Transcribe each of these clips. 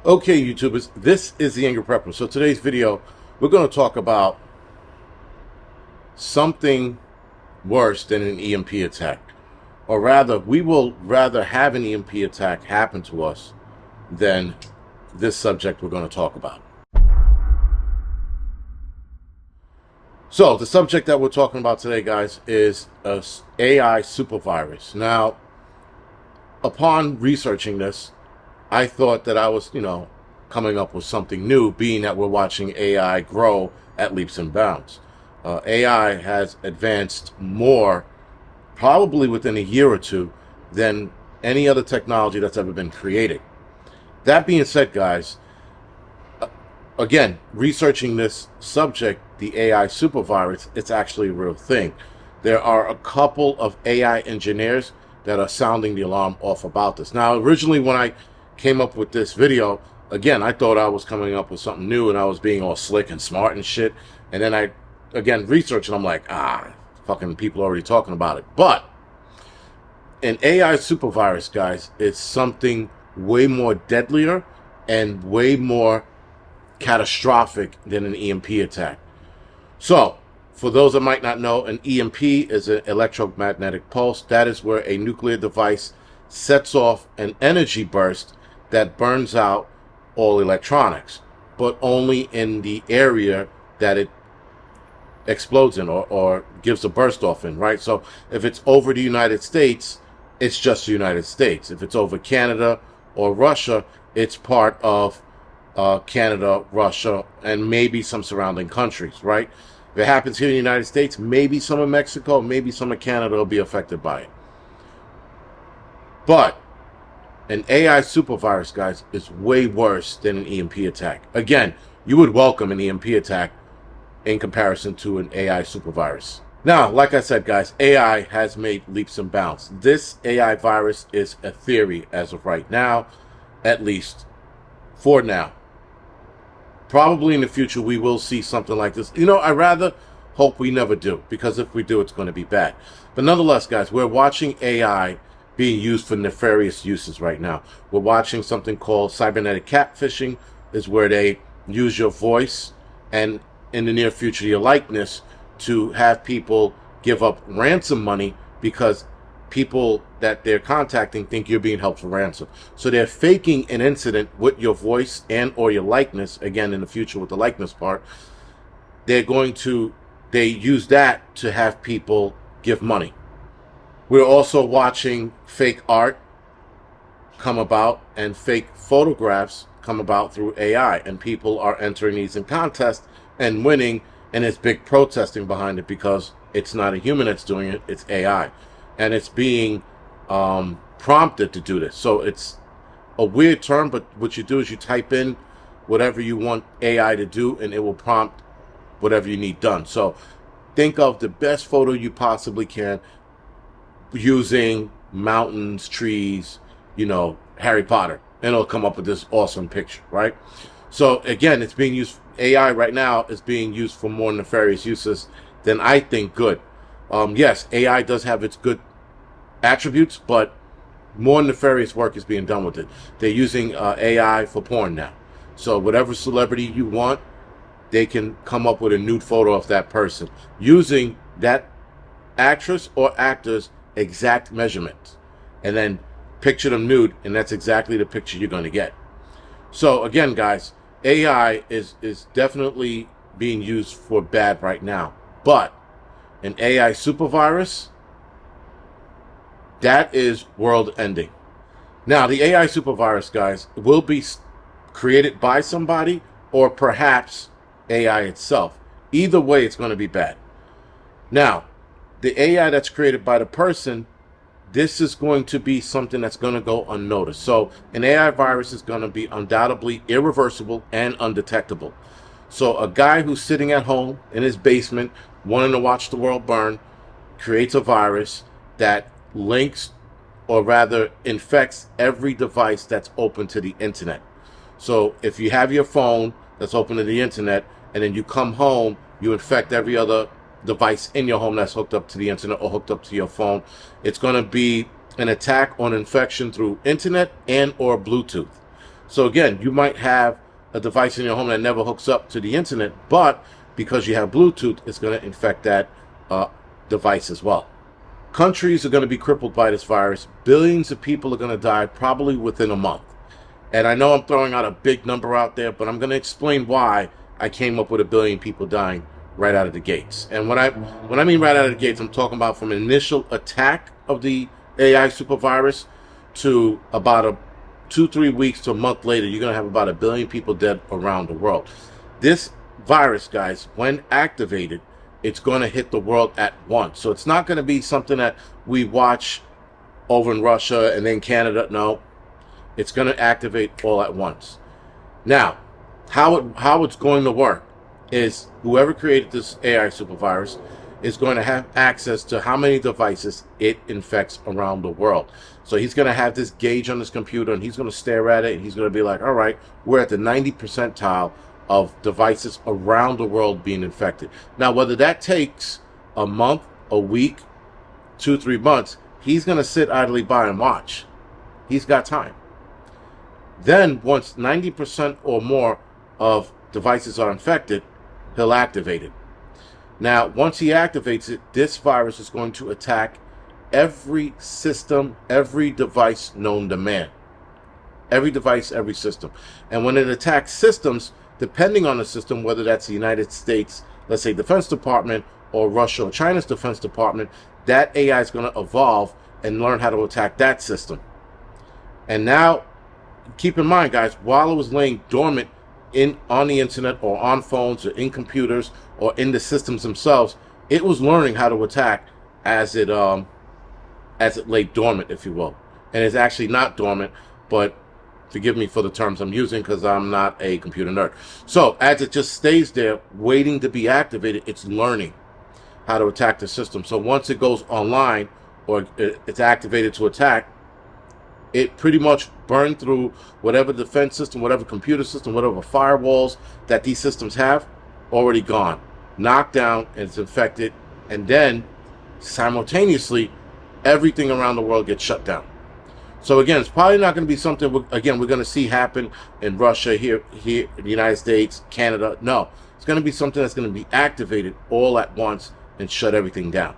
Okay, YouTubers, this is the Angry Prepper. So today's video, we're going to talk about something worse than an EMP attack. Or rather, we will rather have an EMP attack happen to us than this subject we're going to talk about. So the subject that we're talking about today, guys, is a AI supervirus. Now, upon researching this, I thought that I was, coming up with something new, being that we're watching AI grow at leaps and bounds. AI has advanced more, probably within a year or two, than any other technology that's ever been created. That being said, guys, again, researching this subject, the AI supervirus, it's actually a real thing. There are a couple of AI engineers that are sounding the alarm off about this. Now, originally when I came up with this video, again, I thought I was coming up with something new and I was being all slick and smart and shit. And then I, again, researched and I'm like, fucking people are already talking about it. But an AI supervirus, guys, is something way more deadlier and way more catastrophic than an EMP attack. So, for those that might not know, an EMP is an electromagnetic pulse. That is where a nuclear device sets off an energy burst that burns out all electronics, but only in the area that it explodes in or gives a burst off in, right? So if it's over the United States, it's just the United States. If it's over Canada or Russia, it's part of Canada, Russia, and maybe some surrounding countries, right? If it happens here in the United States, maybe some of Mexico, maybe some of Canada will be affected by it. But an AI supervirus, guys, is way worse than an EMP attack. Again, you would welcome an EMP attack in comparison to an AI supervirus. Now, like I said, guys, AI has made leaps and bounds. This AI virus is a theory as of right now, at least for now. Probably in the future, we will see something like this. I rather hope we never do, because if we do, it's going to be bad. But nonetheless, guys, we're watching AI being used for nefarious uses right now. We're watching something called cybernetic catfishing, is where they use your voice and in the near future your likeness to have people give up ransom money because people that they're contacting think you're being held for ransom. So they're faking an incident with your voice and or your likeness, again in the future with the likeness part. They use that to have people give money. We're also watching fake art come about and fake photographs come about through AI. And people are entering these in contests and winning. And there's big protesting behind it because it's not a human that's doing it, it's AI. And it's being prompted to do this. So it's a weird term, but what you do is you type in whatever you want AI to do and it will prompt whatever you need done. So think of the best photo you possibly can, using mountains, trees, Harry Potter, and it'll come up with this awesome picture, right? So again, it's being used, AI right now is being used for more nefarious uses than I think good. Yes, AI does have its good attributes, but more nefarious work is being done with it. They're using AI for porn now. So whatever celebrity you want, they can come up with a nude photo of that person using that actress or actor's exact measurements, and then picture them nude, and that's exactly the picture you're going to get. So again, guys, AI is definitely being used for bad right now, but an AI supervirus, that is world ending. Now, the AI supervirus, guys, will be created by somebody or perhaps AI itself. Either way, it's going to be bad. Now, the AI that's created by the person, this is going to be something that's going to go unnoticed. So an AI virus is going to be undoubtedly irreversible and undetectable. So a guy who's sitting at home in his basement wanting to watch the world burn creates a virus that links, or rather infects, every device that's open to the internet. So if you have your phone that's open to the internet and then you come home, you infect every other device in your home that's hooked up to the internet or hooked up to your phone. It's going to be an attack on infection through internet and or Bluetooth. So again, you might have a device in your home that never hooks up to the internet, but because you have Bluetooth, it's going to infect that device as well. Countries are going to be crippled by this virus. Billions of people are going to die probably within a month. And I know I'm throwing out a big number out there, but I'm going to explain why I came up with 1 billion people dying right out of the gates. And when I mean right out of the gates, I'm talking about from initial attack of the AI supervirus to about 2-3 weeks to a month later, you're going to have about 1 billion people dead around the world. This virus, guys, when activated, it's going to hit the world at once. So it's not going to be something that we watch over in Russia and then Canada. No, it's going to activate all at once. Now, how it's going to work is whoever created this AI supervirus is going to have access to how many devices it infects around the world. So he's going to have this gauge on his computer, and he's going to stare at it, and he's going to be like, all right, we're at the 90 percentile of devices around the world being infected. Now, whether that takes a month, a week, 2-3 months, he's going to sit idly by and watch. He's got time. Then, once 90% or more of devices are infected, he'll activate it. Now, once he activates it, this virus is going to attack every system, every device known to man. Every device, every system. And when it attacks systems, depending on the system, whether that's the United States, let's say Defense Department, or Russia or China's Defense Department, that AI is going to evolve and learn how to attack that system. And now, keep in mind, guys, while it was laying dormant on the internet or on phones or in computers or in the systems themselves, it was learning how to attack as it lay dormant, if you will. And it's actually not dormant, but forgive me for the terms I'm using because I'm not a computer nerd. So as it just stays there waiting to be activated, it's learning how to attack the system. So once it goes online or it's activated to attack, it pretty much burned through whatever defense system, whatever computer system, whatever firewalls that these systems have, already gone. Knocked down, and it's infected, and then simultaneously, everything around the world gets shut down. So again, it's probably not going to be something, we're going to see happen in Russia, here in the United States, Canada. No, it's going to be something that's going to be activated all at once and shut everything down.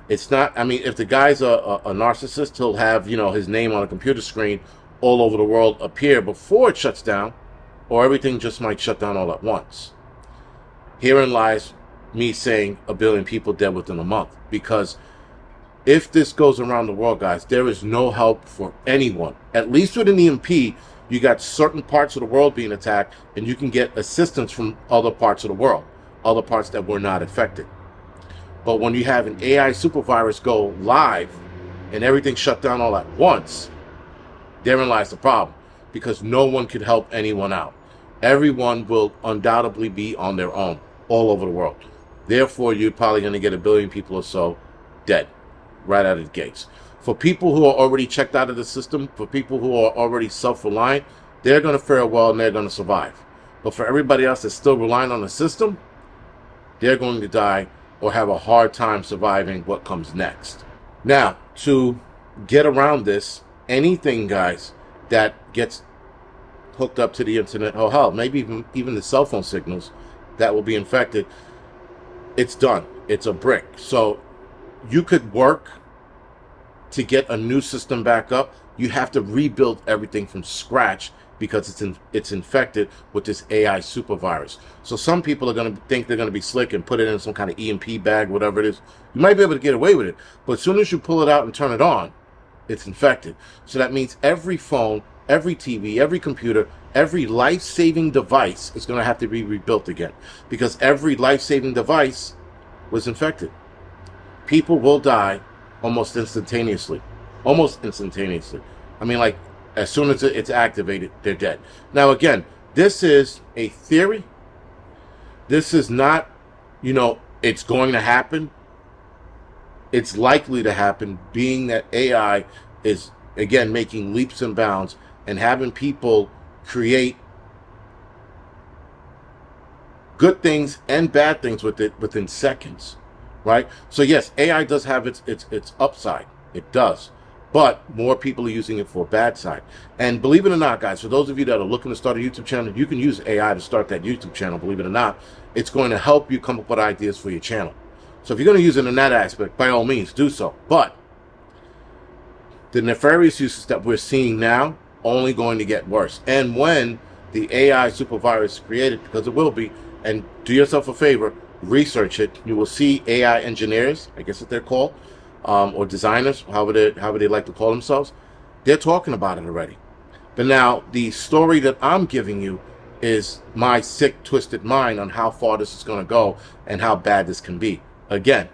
It's not, I mean, if the guy's a narcissist, he'll have, his name on a computer screen all over the world appear before it shuts down, or everything just might shut down all at once. Herein lies me saying 1 billion people dead within a month. Because if this goes around the world, guys, there is no help for anyone. At least with an EMP, you got certain parts of the world being attacked, and you can get assistance from other parts of the world, other parts that were not affected. But when you have an AI supervirus go live and everything shut down all at once, therein lies the problem, because no one could help anyone out. Everyone will undoubtedly be on their own all over the world. Therefore, you're probably going to get 1 billion people or so dead right out of the gates. For people who are already checked out of the system, for people who are already self-reliant, they're going to fare well and they're going to survive. But for everybody else that's still relying on the system, they're going to die or have a hard time surviving what comes next. Now, to get around this, anything, guys, that gets hooked up to the internet, or hell, maybe even the cell phone signals that will be infected, it's done. It's a brick. So you could work to get a new system back up. You have to rebuild everything from scratch because it's infected with this AI supervirus. So some people are going to think they're going to be slick and put it in some kind of EMP bag, whatever it is. You might be able to get away with it, but as soon as you pull it out and turn it on, it's infected. So that means every phone, every TV, every computer, every life-saving device is going to have to be rebuilt again, because every life-saving device was infected. People will die almost instantaneously. Almost instantaneously. I mean, like, as soon as it's activated, they're dead. Now, again, this is a theory. This is not, it's going to happen. It's likely to happen, being that AI is, again, making leaps and bounds and having people create good things and bad things with it within seconds, right? So, yes, AI does have its upside. It does. But more people are using it for a bad side. And believe it or not, guys, for those of you that are looking to start a YouTube channel, you can use AI to start that YouTube channel. Believe it or not, it's going to help you come up with ideas for your channel. So if you're going to use it in that aspect, by all means, do so. But the nefarious uses that we're seeing now only going to get worse. And when the AI supervirus is created, because it will be, and do yourself a favor, research it. You will see AI engineers, I guess what they're called, or designers, however they like to call themselves. They're talking about it already. But now the story that I'm giving you is my sick, twisted mind on how far this is going to go and how bad this can be. Again,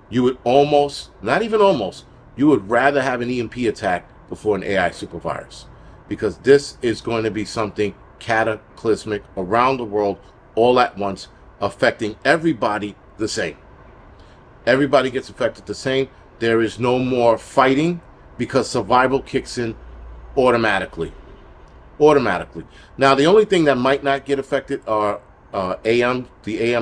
you would almost, not even almost, you would rather have an EMP attack before an AI supervirus, because this is going to be something cataclysmic around the world all at once, affecting everybody the same. Everybody gets affected the same. There is no more fighting because survival kicks in automatically. Automatically. Now, the only thing that might not get affected are the AM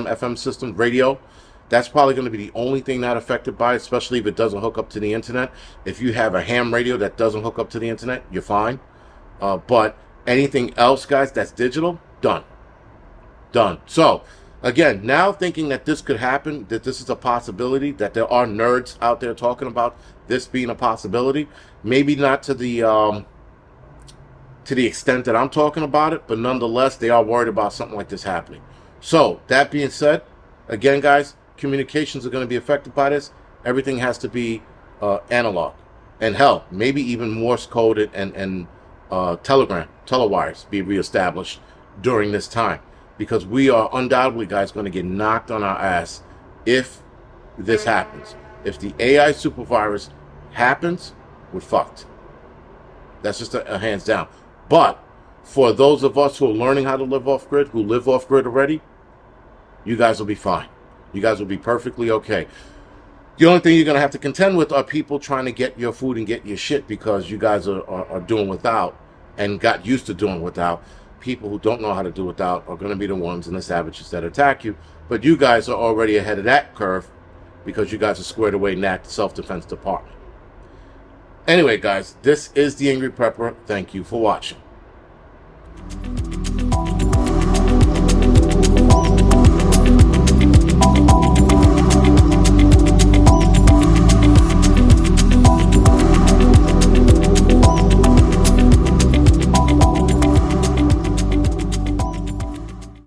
FM system, radio. That's probably going to be the only thing not affected by it, especially if it doesn't hook up to the internet. If you have a ham radio that doesn't hook up to the internet, you're fine. But anything else, guys, that's digital, done. Done. So, again, now thinking that this could happen, that this is a possibility, that there are nerds out there talking about this being a possibility, maybe not to the extent that I'm talking about it, but nonetheless, they are worried about something like this happening. So, that being said, again, guys, communications are going to be affected by this. Everything has to be analog. And hell, maybe even Morse coded and telewires be reestablished during this time. Because we are undoubtedly, guys, going to get knocked on our ass if this happens. If the AI supervirus happens, we're fucked. That's just a hands down. But for those of us who are learning how to live off-grid, who live off-grid already, you guys will be fine. You guys will be perfectly okay. The only thing you're going to have to contend with are people trying to get your food and get your shit because you guys are doing without and got used to doing without. People who don't know how to do without are going to be the ones and the savages that attack you. But you guys are already ahead of that curve because you guys are squared away in that self-defense department. Anyway, guys, this is the Angry Prepper. Thank you for watching.